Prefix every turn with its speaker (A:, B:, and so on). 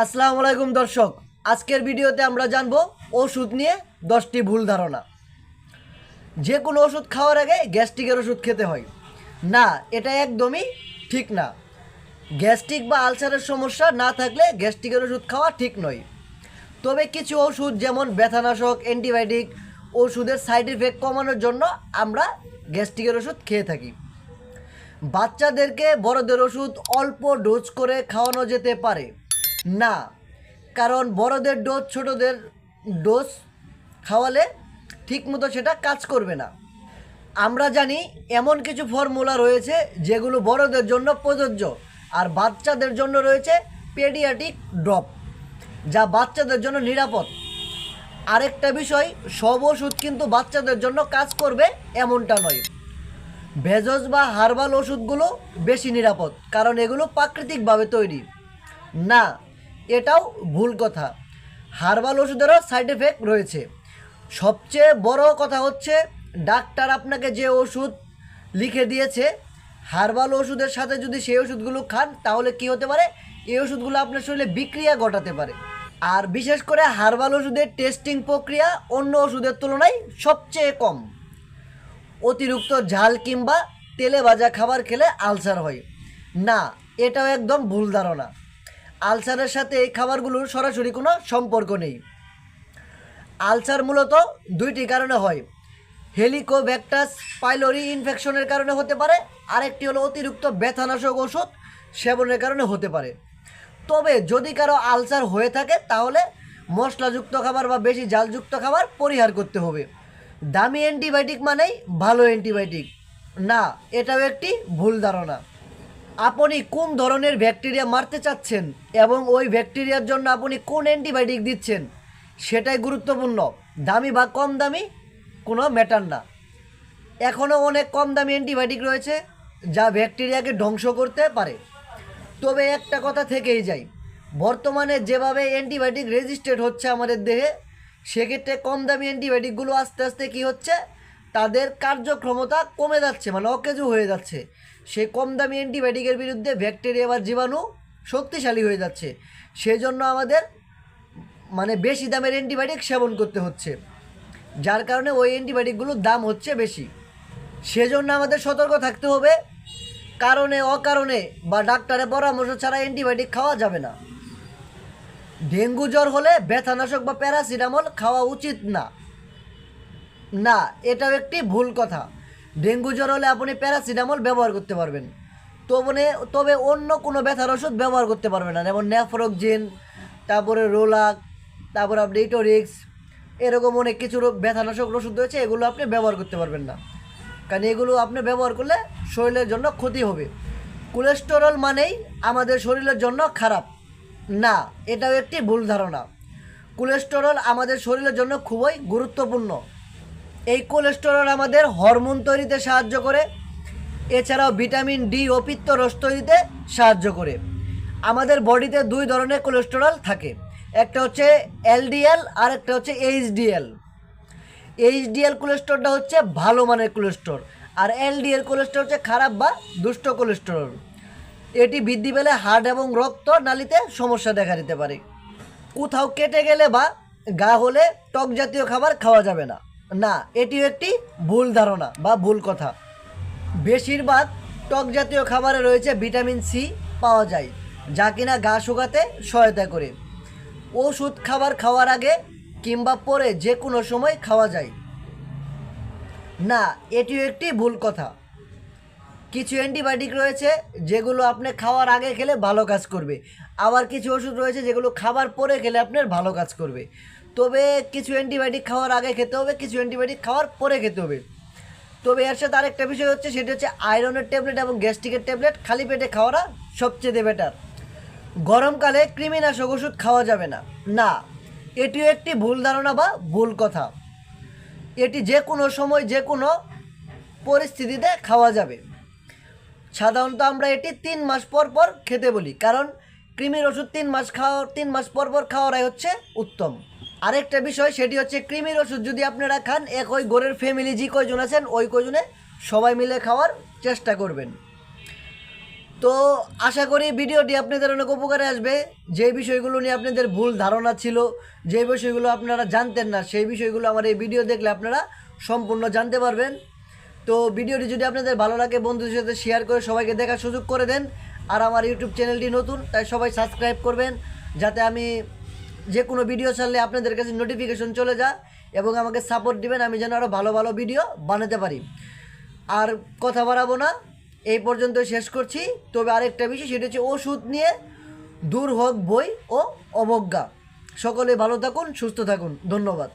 A: আসসালামু আলাইকুম দর্শক, আজকের ভিডিওতে আমরা জানবো ওষুধ নিয়ে 10টি ভুল ধারণা। যে কোনো ওষুধ খাওয়ার আগে গ্যাস্ট্রিকের ওষুধ খেতে হয় না, এটা একদমই ঠিক না। গ্যাস্ট্রিক বা আলসারের সমস্যা না থাকলে গ্যাস্ট্রিকের ওষুধ খাওয়া ঠিক নয়। তবে কিছু ওষুধ যেমন ব্যথানাশক, অ্যান্টিবায়োটিক ওষুধের সাইড এফেক্ট কমানোর জন্য আমরা গ্যাস্ট্রিকের ওষুধ খেয়ে থাকি। বাচ্চাদেরকে বড়দের ওষুধ অল্প ডোজ করে খাওয়ানো যেতে পারে না, কারণ বড়দের ডোজ ছোটদের ডোজ খাওয়ালে ঠিকমতো সেটা কাজ করবে না। আমরা জানি এমন কিছু ফর্মুলা রয়েছে যেগুলো বড়দের জন্য প্রযোজ্য, আর বাচ্চাদের জন্য রয়েছে পেডিয়াট্রিক ড্রপ, যা বাচ্চাদের জন্য নিরাপদ। আরেকটা বিষয়, সব ওষুধ কিন্তু বাচ্চাদের জন্য কাজ করবে এমনটা নয়। ভেষজ বা হার্বাল ওষুধগুলো বেশি নিরাপদ, কারণ এগুলো প্রাকৃতিকভাবে তৈরি। না, এটাও ভুল কথা। হার্বাল ওষুধেরও সাইড এফেক্ট রয়েছে। সবচেয়ে বড় কথা হচ্ছে, ডাক্তার আপনাকে যে ওষুধ লিখে দিয়েছে হার্বাল ওষুধের সাথে যদি সেই ওষুধগুলো খান, তাহলে কি হতে পারে, এই ওষুধগুলো আপনার শরীরে বিক্রিয়া ঘটাতে পারে। আর বিশেষ করে হার্বাল ওষুধের টেস্টিং প্রক্রিয়া অন্য ওষুধের তুলনায় সবচেয়ে কম। অতিরিক্ত ঝাল কিংবা তেলে ভাজা খাবার খেলে আলসার হয় না, এটাও একদম ভুল ধারণা। আলসারের সাথে এই খাবারগুলোর সরাসরি কোনো সম্পর্ক নেই। আলসার মূলত দুইটি কারণে হয়। হেলিকোব্যাক্টাস পাইলোরি ইনফেকশনের কারণে হতে পারে, আরেকটি হলো অতিরিক্ত ব্যথানাশক ওষুধ সেবনের কারণে হতে পারে। তবে যদি কারো আলসার হয়ে থাকে, তাহলে মশলাযুক্ত খাবার বা বেশি ঝালযুক্ত খাবার পরিহার করতে হবে। দামি অ্যান্টিবায়োটিক মানেই ভালো অ্যান্টিবায়োটিক না, এটাও একটি ভুল ধারণা। আপনি কোন ধরনের ব্যাকটেরিয়া মারতে চাচ্ছেন এবং ওই ব্যাকটেরিয়ার জন্য আপনি কোন অ্যান্টিবায়োটিক দিচ্ছেন সেটাই গুরুত্বপূর্ণ। দামি বা কম দামি কোনো ম্যাটার না। এখনও অনেক কম দামি অ্যান্টিবায়োটিক রয়েছে যা ব্যাকটেরিয়াকে ধ্বংস করতে পারে। তবে একটা কথা থেকেই যায়, বর্তমানে যেভাবে অ্যান্টিবায়োটিক রেজিস্ট্রেট হচ্ছে আমাদের দেহে, সেক্ষেত্রে কম দামি অ্যান্টিবায়োটিকগুলো আস্তে আস্তে কী হচ্ছে, তাদের কার্যক্ষমতা কমে যাচ্ছে, মানে অকেজো হয়ে যাচ্ছে। সেই কম দামি অ্যান্টিবায়োটিকের বিরুদ্ধে ব্যাকটেরিয়া বা জীবাণু শক্তিশালী হয়ে যাচ্ছে। সেই জন্য আমাদের বেশি দামের অ্যান্টিবায়োটিক সেবন করতে হচ্ছে, যার কারণে ওই অ্যান্টিবায়োটিকগুলোর দাম হচ্ছে বেশি। সেজন্য আমাদের সতর্ক থাকতে হবে। কারণে অকারণে বা ডাক্তারের পরামর্শ ছাড়া অ্যান্টিবায়োটিক খাওয়া যাবে না। ডেঙ্গু জ্বর হলে ব্যথানাশক বা প্যারাসিটামল খাওয়া উচিত না না, এটাও একটি ভুল কথা। ডেঙ্গু জ্বর হলে আপনি প্যারাসিটামল ব্যবহার করতে পারবেন, তবে অন্য কোনো ব্যথার ওষুধ ব্যবহার করতে পারবেন না, যেমন ন্যাফ্রোক্সিন, তারপরে রোলাক, তারপরে আপনি ইটোরিক্স, এরকম অনেক কিছু ব্যথানাশক ওষুধ রয়েছে, এগুলো আপনি ব্যবহার করতে পারবেন না, কারণ এগুলো আপনি ব্যবহার করলে শরীরের জন্য ক্ষতি হবে। কোলেস্টেরল মানেই আমাদের শরীরের জন্য খারাপ না, এটাও একটি ভুল ধারণা। কোলেস্টেরল আমাদের শরীরের জন্য খুবই গুরুত্বপূর্ণ। এই কোলেস্টেরল আমাদের হরমোন তৈরিতে সাহায্য করে, এছাড়াও ভিটামিন ডি ও পিত্তরস তৈরিতে সাহায্য করে। আমাদের বডিতে দুই ধরনের কোলেস্টেরল থাকে, একটা হচ্ছে এলডিএল আর একটা হচ্ছে এইচডিএল। এইচডিএল কোলেস্টেরলটা হচ্ছে ভালো মানের কোলেস্টেরল, আর এলডিএল কোলেস্টেরল হচ্ছে খারাপ বা দুষ্ট কোলেস্টেরল। এটি বৃদ্ধি পেলে হার্ট এবং রক্ত নালীতে সমস্যা দেখা দিতে পারে। কোথাও কেটে গেলে বা গা হলে টক জাতীয় খাবার খাওয়া যাবে না না, এটিও একটি ভুল ধারণা বা ভুল কথা। বেশিরভাগ টক জাতীয় খাবারে রয়েছে ভিটামিন সি পাওয়া যায়, যা কিনা গা শুকাতে সহায়তা করে। ওষুধ খাওয়ার আগে কিংবা পরে যে কোনো সময় খাওয়া যায় না, এটিও একটি ভুল কথা। কিছু অ্যান্টিবায়োটিক রয়েছে যেগুলো আপনি খাওয়ার আগে খেলে ভালো কাজ করবে, আবার কিছু ওষুধ রয়েছে যেগুলো খাবার পরে খেলে আপনার ভালো কাজ করবে। তবে কিছু অ্যান্টিবায়োটিক খাওয়ার আগে খেতে হবে, কিছু অ্যান্টিবায়োটিক খাওয়ার পরে খেতে হবে। তবে এর সাথে আরেকটা বিষয় হচ্ছে, সেটা হচ্ছে আয়রনের ট্যাবলেট এবং গ্যাস্ট্রিকের ট্যাবলেট খালি পেটে খাওয়াটা সবচেয়ে বেটার। গরমকালে কৃমিনাশক ওষুধ খাওয়া যাবে না না, এটিও একটি ভুল ধারণা বা ভুল কথা। এটি যে কোনো সময় যে কোনো পরিস্থিতিতে খাওয়া যাবে। সাধারণত আমরা এটি 3 মাস পর পর খেতে বলি, কারণ কৃমির ওষুধ 3 মাস পর পর খাওয়াটাই হচ্ছে উত্তম। আরেকটা বিষয়, সেটি হচ্ছে কৃমির ওষুধ যদি আপনারা খান, ওই ঘরের ফ্যামিলি যে কয়জন আছেন ওই কয়জনে সবাই মিলে খাওয়ার চেষ্টা করবেন। তো আশা করি ভিডিওটি আপনাদের অনেক উপকারে আসবে। যে বিষয়গুলো নিয়ে আপনাদের ভুল ধারণা ছিল, যে বিষয়গুলো আপনারা জানতেন না, সেই বিষয়গুলো আমার এই ভিডিও দেখলে আপনারা সম্পূর্ণ জানতে পারবেন। তো ভিডিওটি যদি আপনাদের ভালো লাগে বন্ধুদের সাথে শেয়ার করে সবাইকে দেখার সুযোগ করে দেন। আর আমার ইউটিউব চ্যানেলটি নতুন, তাই সবাই সাবস্ক্রাইব করবেন, যাতে আমি যে কোনো ভিডিও ছাড়লে আপনাদের কাছে নোটিফিকেশন চলে যায় এবং আমাকে সাপোর্ট দিবেন, আমি যেন আরও ভালো ভালো ভিডিও বানাতে পারি। আর কথা বাড়াবো না, এই পর্যন্ত শেষ করছি। তবে আরেকটা বিষয়, সেটা হচ্ছে ওষুধ নিয়ে দূর হোক বই ও অবজ্ঞা। সকলে ভালো থাকুন, সুস্থ থাকুন, ধন্যবাদ।